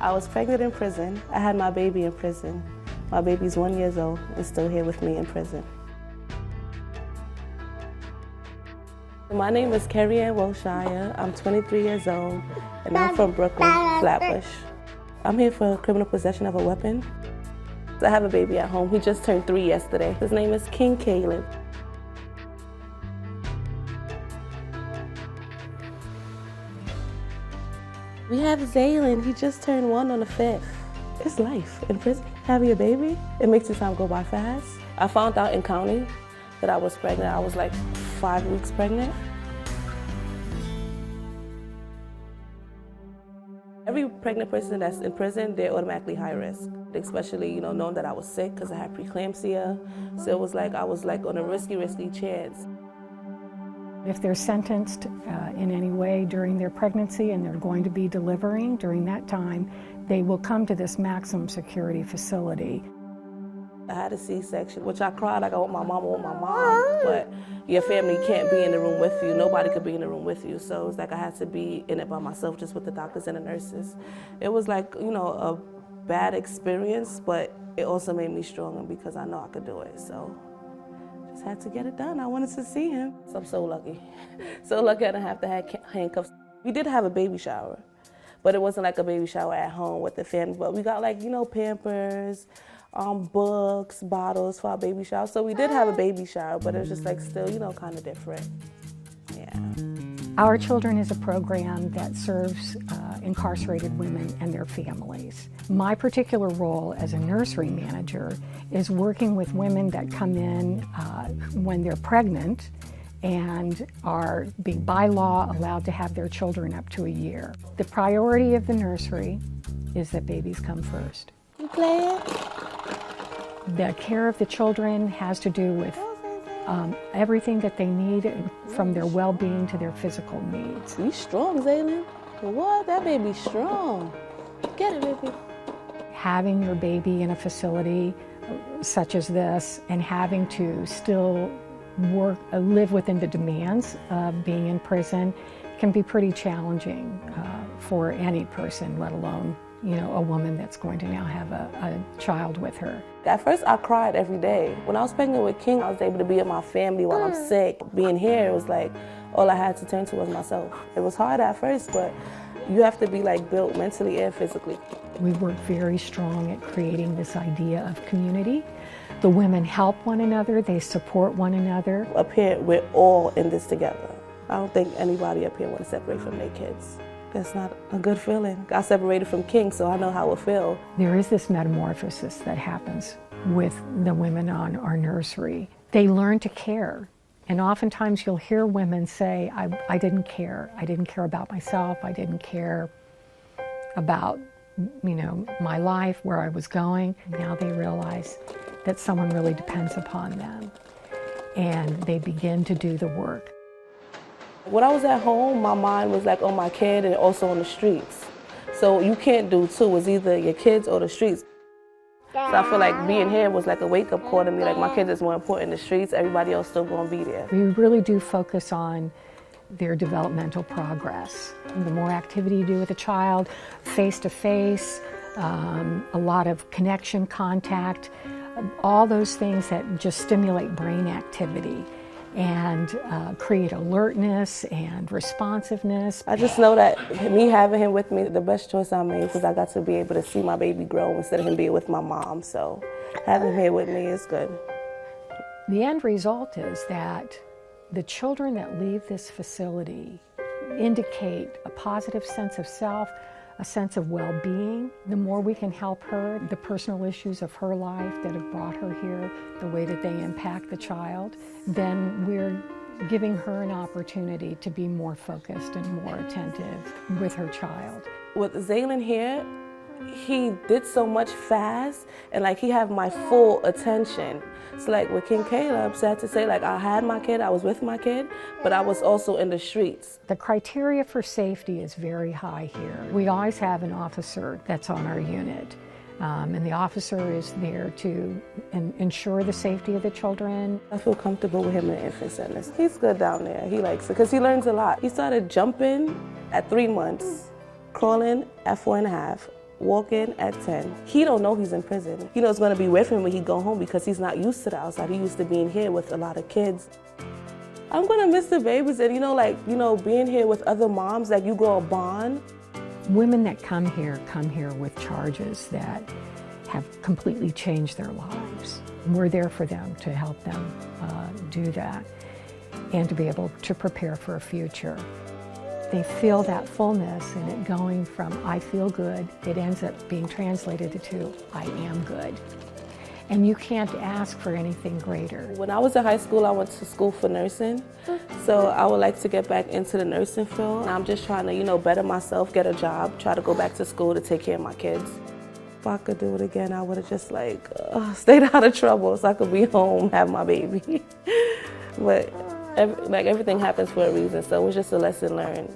I was pregnant in prison. I had my baby in prison. My baby's 1 year old and still here with me in prison. My name is Kerryann Wiltshire. I'm 23 years old and I'm from Brooklyn, Flatbush. I'm here for criminal possession of a weapon. I have a baby at home. He just turned 3 yesterday. His name is Xaylen. We have Xaylen. He just turned 1 on the 5th. It's life in prison. Having a baby, it makes the time go by fast. I found out in county that I was pregnant. I was like 5 weeks pregnant. Every pregnant person that's in prison, they're automatically high risk, especially, knowing that I was sick because I had preeclampsia. So it was like I was on a risky chance. If they're sentenced in any way during their pregnancy and they're going to be delivering during that time, they will come to this maximum security facility. I had a C-section, which I cried like I want my mom, but your family can't be in the room with you. Nobody could be in the room with you. So it was like I had to be in it by myself, just with the doctors and the nurses. It was like, a bad experience, but it also made me stronger because I know I could do it. So just had to get it done. I wanted to see him. So I'm so lucky. So lucky I didn't have to have handcuffs. We did have a baby shower, but it wasn't like a baby shower at home with the family. But we got Pampers, books, bottles for our baby shower. So we did have a baby shower, but it was just still, kind of different. Yeah. Our Children is a program that serves incarcerated women and their families. My particular role as a nursery manager is working with women that come in when they're pregnant and are being by law allowed to have their children up to a year. The priority of the nursery is that babies come first. You playing? The care of the children has to do with everything that they need, from their well-being to their physical needs. You strong, Xaylen. What? That baby's strong. Get it, baby. Having your baby in a facility such as this and having to still live within the demands of being in prison can be pretty challenging for any person, let alone a woman that's going to now have a child with her. At first, I cried every day. When I was pregnant with King, I was able to be with my family while I'm sick. Being here, it was like all I had to turn to was myself. It was hard at first, but you have to be built mentally and physically. We work very strong at creating this idea of community. The women help one another, they support one another. Up here, we're all in this together. I don't think anybody up here wants to separate from their kids. That's not a good feeling. I separated from King, so I know how it feels. There is this metamorphosis that happens with the women on our nursery. They learn to care. And oftentimes you'll hear women say, I didn't care. I didn't care about myself. I didn't care about, my life, where I was going. Now they realize that someone really depends upon them. And they begin to do the work. When I was at home, my mind was on my kid and also on the streets. So you can't do two. It's either your kids or the streets. So I feel like being here was a wake-up call to me. My kids is more important than the streets. Everybody else still going to be there. We really do focus on their developmental progress. The more activity you do with a child, face-to-face, a lot of connection, contact, all those things that just stimulate brain activity and create alertness and responsiveness. I just know that me having him with me, the best choice I made, because I got to be able to see my baby grow instead of him being with my mom. So having him here with me is good. The end result is that the children that leave this facility indicate a positive sense of self, a sense of well-being. The more we can help her, the personal issues of her life that have brought her here, the way that they impact the child, then we're giving her an opportunity to be more focused and more attentive with her child. With Xaylen here, he did so much fast, and he had my full attention. So with King Caleb, sad to say, I had my kid, I was with my kid, but I was also in the streets. The criteria for safety is very high here. We always have an officer that's on our unit, and the officer is there to ensure the safety of the children. I feel comfortable with him in the infant centers. He's good down there. He likes it because he learns a lot. He started jumping at 3 months, crawling at 4.5, walking at 10. He don't know he's in prison. He knows it's gonna be weird for him when he go home because he's not used to the outside. He used to being here with a lot of kids. I'm gonna miss the babies and being here with other moms, like you grow a bond. Women that come here with charges that have completely changed their lives. We're there for them to help them do that and to be able to prepare for a future. They feel that fullness and it going from I feel good, it ends up being translated to I am good. And you can't ask for anything greater. When I was in high school, I went to school for nursing. So I would like to get back into the nursing field. I'm just trying to, better myself, get a job, try to go back to school to take care of my kids. If I could do it again, I would have just stayed out of trouble so I could be home, have my baby. But everything happens for a reason, so it was just a lesson learned.